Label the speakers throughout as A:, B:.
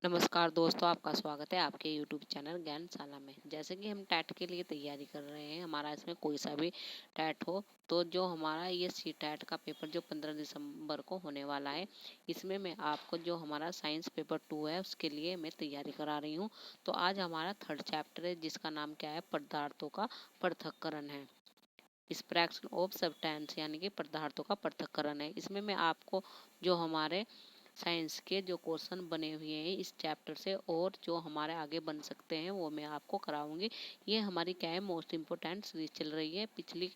A: नमस्कार दोस्तों, आपका स्वागत है आपके YouTube चैनल ज्ञानशाला में। जैसे कि हम टैट के लिए तैयारी कर रहे हैं, हमारा इसमें कोई सा भी टैट हो, तो जो हमारा ये सी टैट का पेपर जो 15 दिसंबर को होने वाला है, इसमें मैं आपको जो हमारा साइंस पेपर 2 है उसके लिए मैं तैयारी करा रही हूँ। तो आज हमारा 3rd चैप्टर है जिसका नाम क्या है, पदार्थों का पृथक्करण है। एक्सट्रैक्शन ऑफ सब्सटेंस यानी कि पदार्थों का पृथक्करण है। इसमें मैं आपको जो हमारे साइंस के जो क्वेश्चन बने हुए हैं इस चैप्टर से और जो हमारे आगे बन सकते हैं वो मैं आपको कराऊंगी। ये हमारी क्या है, मोस्ट इम्पोर्टेंट सीरीज चल रही है। पिछली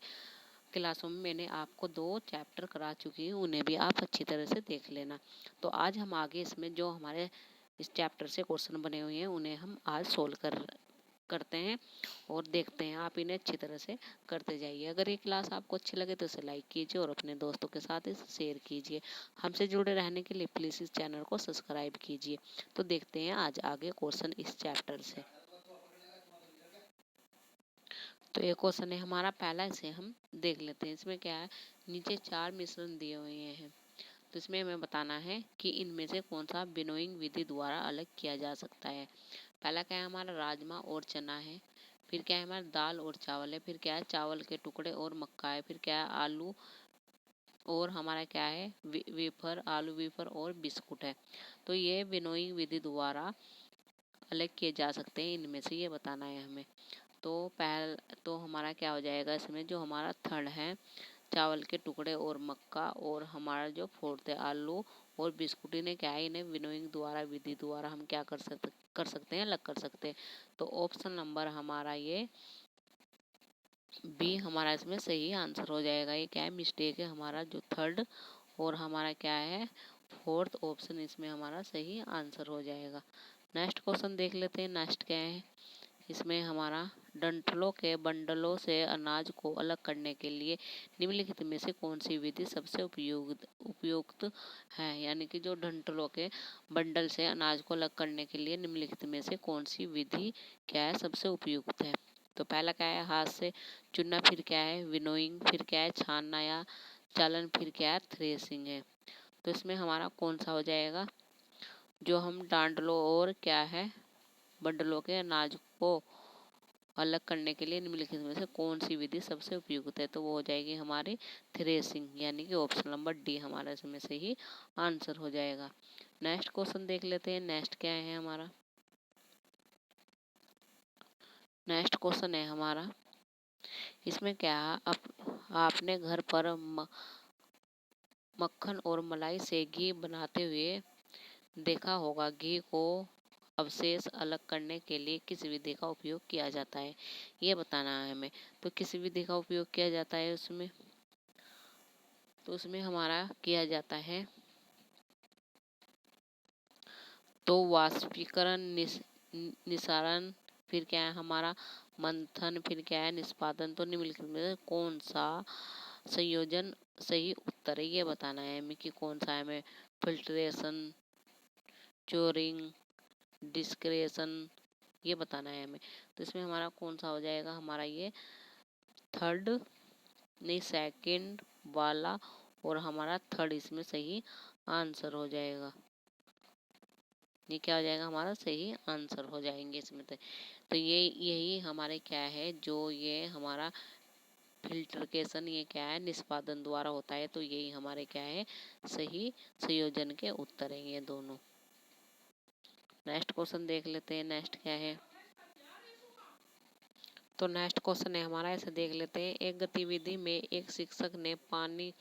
A: क्लासों में मैंने आपको 2 चैप्टर करा चुकी हूँ, उन्हें भी आप अच्छी तरह से देख लेना। तो आज हम आगे इसमें जो हमारे इस चैप्टर से क्वेश्चन बने हुए हैं उन्हें हम आज सोल्व करते हैं और देखते हैं। आप इन्हें अच्छी तरह से करते जाइए। अगर ये क्लास आपको अच्छी लगे तो इसे लाइक कीजिए और अपने दोस्तों के साथ इसे शेयर कीजिए। हमसे जुड़े रहने के लिए प्लीज़ इस चैनल को सब्सक्राइब कीजिए। तो देखते हैं आज आगे क्वेश्चन इस चैप्टर से। तो ये क्वेश्चन है हमारा पहला, इसे हम देख लेते हैं। इसमें क्या है, नीचे 4 मिश्रण दिए हुए हैं, तो इसमें हमें बताना है कि इनमें से कौन सा विनोइंग विधि द्वारा अलग किया जा सकता है। पहला क्या है हमारा, राजमा और चना है। फिर क्या है हमारा, दाल और चावल है। फिर क्या है, चावल के टुकड़े और मक्का है। फिर क्या है, आलू और हमारा क्या है, वेफर, आलू वेफर और बिस्कुट है। तो ये विनोइंग विधि द्वारा अलग किए जा सकते हैं, इनमें से ये बताना है हमें। तो हमारा क्या हो जाएगा, इसमें जो हमारा 3rd है, चावल के टुकड़े और मक्का, और हमारा जो 4th है, आलू और बिस्कुट, इन्हें क्या है, इन्हें विनोइंग द्वारा विधि द्वारा हम क्या कर सकते हैं, अलग कर सकते हैं। तो ऑप्शन नंबर हमारा ये बी हमारा इसमें सही आंसर हो जाएगा। ये क्या है, मिस्टेक है हमारा, जो 3rd और हमारा क्या है 4th ऑप्शन इसमें हमारा सही आंसर हो जाएगा। नेक्स्ट क्वेश्चन देख लेते हैं। नेक्स्ट क्या है, इसमें हमारा डंठलों के बंडलों से अनाज को अलग करने के लिए निम्नलिखित में से कौन सी विधि सबसे उपयुक्त है। यानी कि जो डंठलों के बंडल से अनाज को अलग करने के लिए निम्नलिखित में से कौन सी विधि क्या है, सबसे उपयुक्त है। तो पहला क्या है, हाथ से चुनना। फिर क्या है, विनोइंग। फिर क्या है, छानना या चालन। फिर क्या है, थ्रेसिंग है। तो इसमें हमारा कौन सा हो जाएगा, जो हम डांडलों और क्या है बंडलों के अनाज को अलग करने के लिए निम्नलिखित में से कौन सी विधि सबसे उपयुक्त है, तो वो हो जाएगी हमारी थ्रेसिंग, यानी कि ऑप्शन नंबर डी हमारा इसमें से ही आंसर हो जाएगा। नेक्स्ट क्वेश्चन देख लेते हैं। नेक्स्ट क्या है हमारा, नेक्स्ट क्वेश्चन है हमारा, इसमें क्या आपने घर पर मक्खन और मलाई से घी बनाते हुए देखा होगा। घी को अवशेष अलग करने के लिए किस विधि का उपयोग किया जाता है, ये बताना है हमें। तो किस विधि का उपयोग किया जाता है उसमें, तो उसमें हमारा किया जाता है तो वाष्पीकरण, निसारण, फिर क्या है हमारा मंथन, फिर क्या है निष्पादन। तो निम्नलिखित में कौन सा संयोजन सही उत्तर है, ये बताना है हमें कि कौन सा है हमें। फिल्ट्रेशन, चोरिंग, डिस्क्रेशन, ये बताना है हमें। तो इसमें हमारा कौन सा हो जाएगा, हमारा ये 3rd नहीं 2nd वाला, और हमारा 3rd इसमें सही आंसर हो जाएगा। ये क्या हो जाएगा, हमारा सही आंसर हो जाएंगे इसमें। तो ये यही हमारे क्या है, जो ये हमारा फिल्ट्रेशन, ये क्या है निष्पादन द्वारा होता है। तो यही हमारे क्या है, सही संयोजन के उत्तर हैं ये दोनों। नेक्स्ट क्वेश्चन देख लेते हैं। नेक्स्ट क्या है, तो नेक्स्ट क्वेश्चन है हमारा, ऐसे देख लेते हैं। एक गतिविधि में एक शिक्षक ने पानी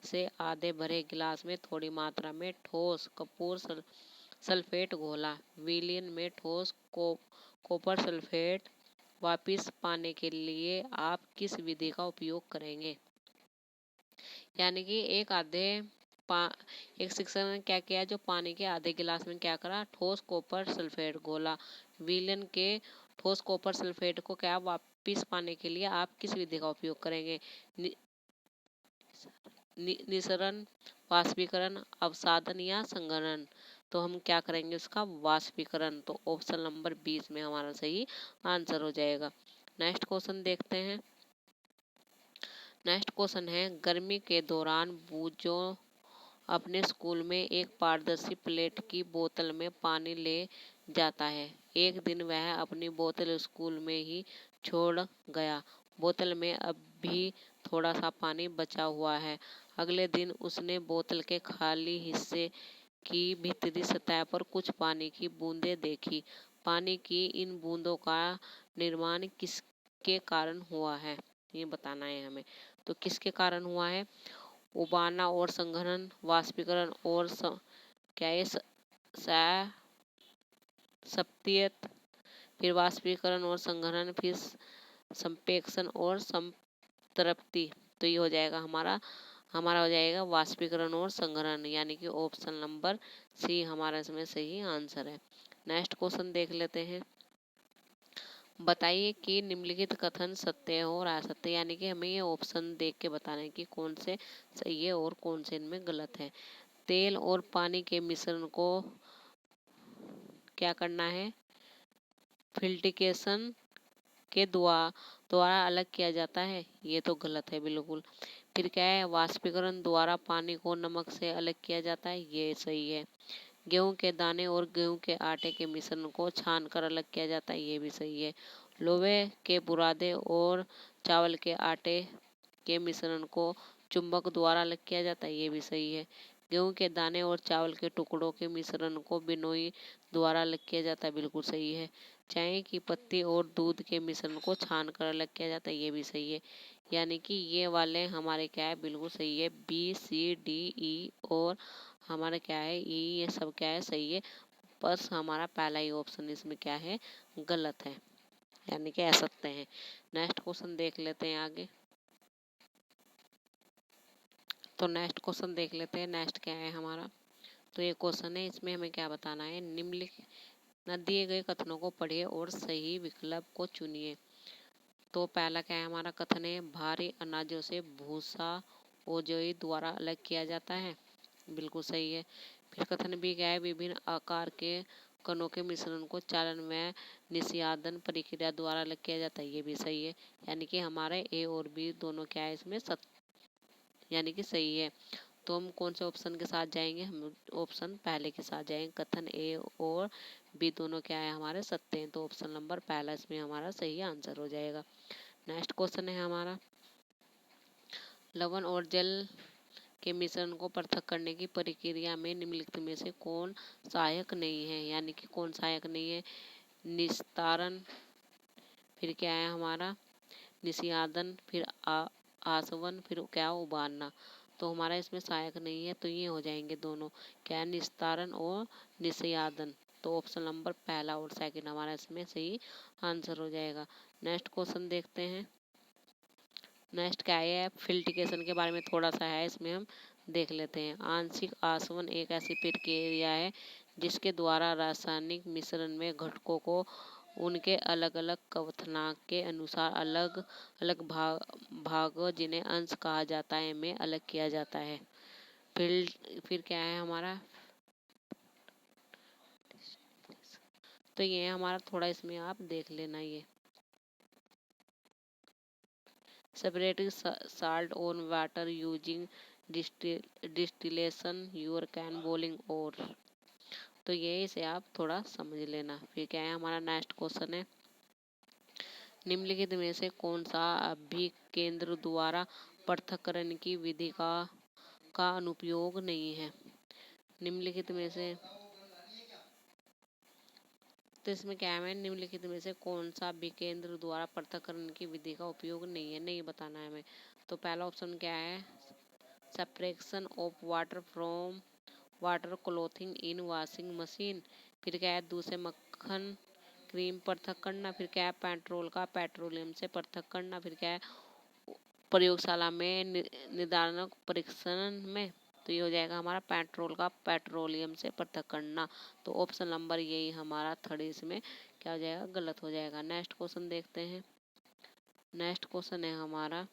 A: से आधे भरे गिलास में थोड़ी मात्रा में ठोस कपूर सल्फेट घोला। विलयन में ठोस कॉपर सल्फेट वापस पाने के लिए आप किस विधि का उपयोग करेंगे। यानी कि एक शिक्षक ने क्या किया, जो पानी के आधे गिलास में क्या करा, ठोस कॉपर सल्फेट घोला। विलयन के ठोस कॉपर सल्फेट को क्या वापस पाने के लिए आप किस विधि का उपयोग करेंगे। निसरण, वाष्पीकरण, अवसादन या संघनन। तो हम क्या करेंगे उसका वाष्पीकरण। तो ऑप्शन नंबर 20 में हमारा सही आंसर हो जाएगा। नेक्स्ट क्वेश्चन देखते हैं। नेक्स्ट क्वेश्चन है, गर्मी के दौरान बूझों अपने स्कूल में एक पारदर्शी प्लेट की बोतल में पानी ले जाता है। एक दिन वह अपनी बोतल स्कूल में ही छोड़ गया। बोतल में अब भी थोड़ा सा पानी बचा हुआ है। अगले दिन उसने बोतल के खाली हिस्से की भीतरी सतह पर कुछ पानी की बूंदें देखी। पानी की इन बूंदों का निर्माण किसके कारण हुआ है, ये बताना है हमें। तो किसके कारण हुआ है? उबालना और संघनन, वाष्पीकरण और क्या है सप्तियत, फिर वाष्पीकरण और संघनन, फिर संपेक्षण और संतृप्ति। तो ये हो जाएगा हमारा हो जाएगा वाष्पीकरण और संघनन, यानी कि ऑप्शन नंबर सी हमारा इसमें सही आंसर है। नेक्स्ट क्वेश्चन देख लेते हैं। बताइए कि निम्नलिखित कथन सत्य है और असत्य, यानी कि हमें ये ऑप्शन देख के बताना है कि कौन से सही है और कौन से इनमें गलत है। तेल और पानी के मिश्रण को क्या करना है? फिल्ट्रेशन के द्वारा अलग किया जाता है, ये तो गलत है बिल्कुल। फिर क्या है? वाष्पीकरण द्वारा पानी को नमक से अलग किया जाता है, ये सही है। गेहूं के दाने और गेहूं के आटे के मिश्रण को छान कर अलग किया जाता है, ये भी सही है। लोहे के बुरादे और चावल के आटे के मिश्रण को चुंबक द्वारा अलग किया जाता है, ये भी सही है। गेहूं के दाने और चावल के टुकड़ों के मिश्रण को बिनोई द्वारा अलग किया जाता है, बिल्कुल सही है। चाय की पत्ती और दूध के मिश्रण को छान कर अलग किया जाता है, ये भी सही है। यानी कि ये वाले हमारे क्या है, बिल्कुल सही है। बी सी डी ई और हमारा क्या है ई, ये सब क्या है सही है। बस हमारा पहला ही ऑप्शन इसमें क्या है, गलत है, यानी कि असत्य है। नेक्स्ट क्वेश्चन देख लेते हैं आगे। तो नेक्स्ट क्वेश्चन देख लेते हैं। नेक्स्ट क्या है हमारा, तो ये क्वेश्चन है, इसमें हमें क्या बताना है। निम्नलिखित दिए गए कथनों को पढ़िए और सही विकल्प को चुनिए। तो पहला क्या है हमारा कथन है, भारी अनाजों से भूसा ओजोई द्वारा अलग किया जाता है, बिल्कुल सही है। फिर कथन भी क्या है, विभिन्न आकार के कणों के मिश्रण को चालन व निस्यादन प्रक्रिया द्वारा अलग किया जाता है, ये भी सही है। यानी कि हमारे ए और बी दोनों क्या है इसमें यानी कि सही है। तो हम कौन से ऑप्शन के साथ जाएंगे? हम ऑप्शन पहले के साथ जाएंगे। कथन ए और बी दोनों क्या है हमारे सत्य हैं, तो ऑप्शन नंबर पहला इसमें हमारा सही आंसर हो जाएगा। नेक्स्ट क्वेश्चन है हमारा, लवण और जल के मिश्रण को पृथक करने की प्रक्रिया में निम्नलिखित में से कौन सहायक नहीं है, यानी कि कौन सहायक नहीं है? निस्तारण, फिर क्या है हमारा निस्यादन, फिर आसवन, फिर क्या उबालना। तो हमारा इसमें सहायक नहीं है, तो ये हो जाएंगे दोनों क्या है, निस्तारण और निस्यादन। तो ऑप्शन नंबर पहला और सेकंड हमारा इसमें सही आंसर हो जाएगा। नेक्स्ट क्वेश्चन देखते हैं। नेक्स्ट क्या है, फिल्ट्रेशन के बारे में थोड़ा सा है, इसमें हम देख लेते हैं। आंशिक आसवन एक ऐसी प्रक्रिया है जिसके द्वारा रासायनिक मिश्रण में घटकों को उनके अलग अलग क्वथनांक के अनुसार अलग अलग भागों जिन्हें अंश कहा जाता है में अलग किया जाता है। फिर क्या है हमारा, तो ये हमारा थोड़ा इसमें आप देख लेना। ये separating salt on water using distillation your can boiling और, तो ये इसे आप थोड़ा समझ लेना। फिर क्या है हमारा नेक्स्ट क्वेश्चन है, निम्नलिखित में से कौन सा अभिकेंद्र द्वारा पृथक्करण की विधि का अनुपयोग नहीं है? निम्नलिखित में से, तो इसमें क्या है, निम्नलिखित में से कौन सा अभिकेंद्र द्वारा पृथक्करण की विधि का उपयोग नहीं है, नहीं बताना है हमें। तो पहला ऑप्शन क्या है, separation of water from water clothing in washing machine. फिर क्या है दूसरे मक्खन क्रीम पृथक करना। फिर क्या है पेट्रोल का पेट्रोलियम से पृथक करना। फिर क्या है प्रयोगशाला में निर्धारक परीक्षण में। तो ये हो जाएगा हमारा पेट्रोल का पेट्रोलियम से पृथक करना। तो ऑप्शन नंबर यही हमारा थर्ड इसमें क्या हो जाएगा, गलत हो जाएगा। नेक्स्ट क्वेश्चन देखते हैं। नेक्स्ट क्वेश्चन है हमारा,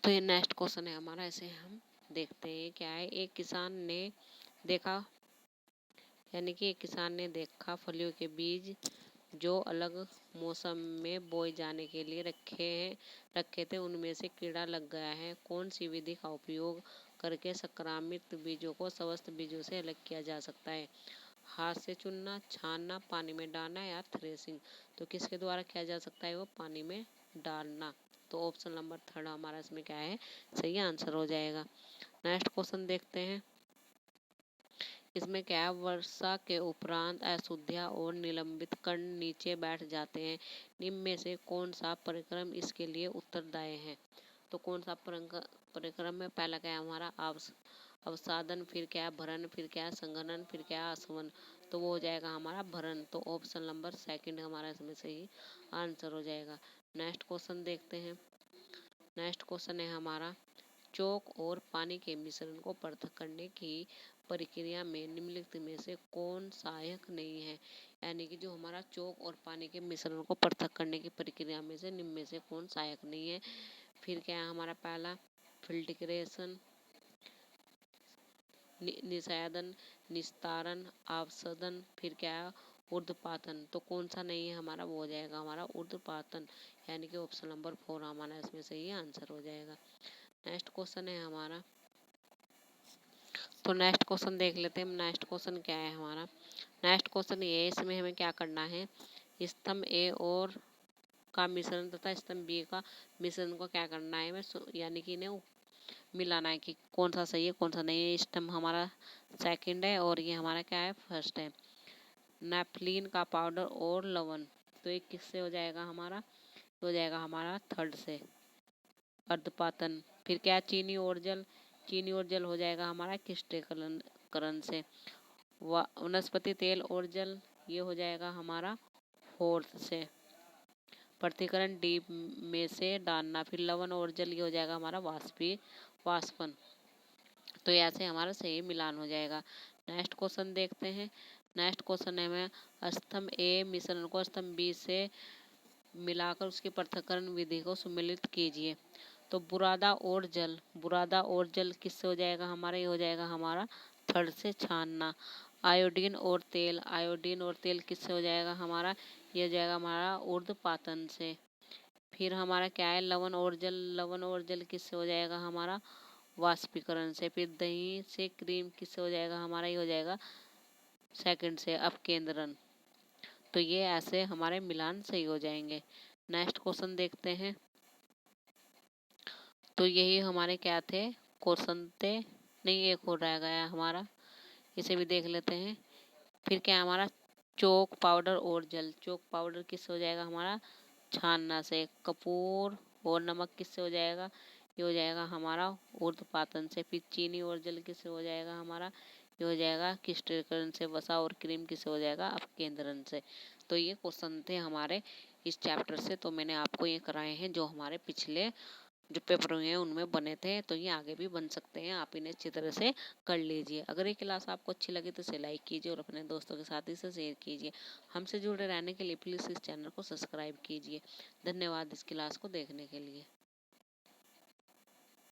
A: तो ये नेक्स्ट क्वेश्चन है हमारा, इसे हम देखते हैं क्या है। एक किसान ने देखा, यानी कि एक किसान ने देखा फलियों के बीज जो अलग मौसम में बोए जाने के लिए रखे थे, उनमें से कीड़ा लग गया है। कौन सी विधि का उपयोग करके संक्रामित बीजों को स्वस्थ बीजों से अलग किया जा सकता है। हाथ से चुनना, छानना, पानी में डालना या थ्रेसिंग। तो किसके द्वारा किया जा सकता है? वो पानी में डालना। तो ऑप्शन नंबर 3 हमारा इसमें क्या है? सही आंसर हो जाएगा। नेक्स्ट क्वेश्चन देखते हैं। इसमें क्या है? वर्षा के उपरांत अशुद्धियाँ और निलंबित कण नीचे बैठ जाते हैं। निम्न में से कौन सा परिक्रम इसके लिए उत्तरदायी है? तो कौन सा परिक्रम में? पहला क्या है हमारा? अवसादन, फिर क्या है? भरण, फिर क्या है? संघनन, फिर क्या है? आसवन। तो वो हो जाएगा हमारा भरण। तो ऑप्शन नंबर 2 हमारा इसमें सही आंसर हो जाएगा। नेक्स्ट क्वेश्चन देखते हैं। नेक्स्ट क्वेश्चन है हमारा, चौक और पानी के मिश्रण को पृथक करने की प्रक्रिया में निम्नलिखित में से कौन सहायक नहीं है? यानी कि जो हमारा चौक और पानी के मिश्रण को पृथक करने की प्रक्रिया में से निम्न में से कौन सहायक नहीं है? फिर क्या है हमारा? पहला फिल्ट्रेशन, निषेधन, निस्तारण, अवसादन, फिर क्या है? ऊर्ध्वपातन। तो कौन सा नहीं है हमारा? वो हो जाएगा हमारा ऊर्ध्वपातन, यानी कि ऑप्शन नंबर 4 हमारा इसमें सही आंसर हो जाएगा। नेक्स्ट क्वेश्चन है हमारा, तो नेक्स्ट क्वेश्चन देख लेते हैं। नेक्स्ट क्वेश्चन क्या है हमारा? नेक्स्ट क्वेश्चन ये है, इसमें हमें क्या करना है? स्तंभ ए और का मिश्रण तथा स्तंभ बी का मिश्रण को क्या करना है? यानी कि इन्हें मिलाना है कि कौन सा सही है कौन सा नहीं है। स्तंभ हमारा सेकंड है और ये हमारा क्या है? फर्स्ट है। नेफ्लिन का पाउडर और लवण, तो ये किससे हो जाएगा हमारा? हो जाएगा हमारा थर्ड से, अर्धपातन। फिर क्या? चीनी और जल, चीनी और जल हो जाएगा हमारा क्रिस्टलीकरण से। वनस्पति तेल और जल, ये हो जाएगा हमारा फोर्थ से। पृथक्करण डी में से डालना, फिर लवण और जल, ये हो जाएगा हमारा वाष्पन। तो ऐसे हमारा सही मिलान हो जाएगा। नेक्स्ट क्वेश्चन देखते हैं। नेक्स्ट क्वेश्चन है में स्तंभ ए मिश्रण को स्तंभ बी से मिलाकर उसकी पृथक्करण विधि को सम्मिलित कीजिए। तो बुरादा और जल, बुरादा और जल किससे हो जाएगा हमारा? ये हो जाएगा हमारा थर्ड से, छानना। आयोडीन और तेल, आयोडीन और तेल किससे हो जाएगा हमारा? ये हो जाएगा हमारा ऊर्ध्वपातन से। फिर हमारा क्या है? लवण और जल, लवण और जल किससे हो जाएगा हमारा? वाष्पीकरण से। फिर दही से क्रीम किससे हो जाएगा हमारा? ये हो जाएगा सेकंड से, अपकेंद्रण। तो ये ऐसे हमारे मिलान सही हो जाएंगे। नेक्स्ट क्वेश्चन देखते हैं। तो यही हमारे क्या थे? क्वेश्चन थे, नहीं एक और रह गया हमारा, इसे भी देख लेते हैं। फिर क्या हमारा? चौक पाउडर और जल, चौक पाउडर किससे हो जाएगा हमारा? छानना से। कपूर और नमक किससे हो जाएगा? ये हो जाएगा हमारा ऊर्ध्वपातन से। फिर चीनी और जल किससे हो जाएगा हमारा? ये हो जाएगा क्रिस्टलीकरण से। वसा और क्रीम किससे हो जाएगा? अपकेंद्रण से। तो ये क्वेश्चन थे हमारे इस चैप्टर से। तो मैंने आपको ये कराए हैं जो हमारे पिछले जो पेपर हुए हैं उनमें बने थे। तो ये आगे भी बन सकते हैं, आप इन्हें अच्छी तरह से कर लीजिए। अगर ये क्लास आपको अच्छी लगी तो इसे लाइक कीजिए और अपने दोस्तों के साथ इसे शेयर कीजिए। हमसे जुड़े रहने के लिए प्लीज़ इस चैनल को सब्सक्राइब कीजिए। धन्यवाद इस क्लास को देखने के लिए।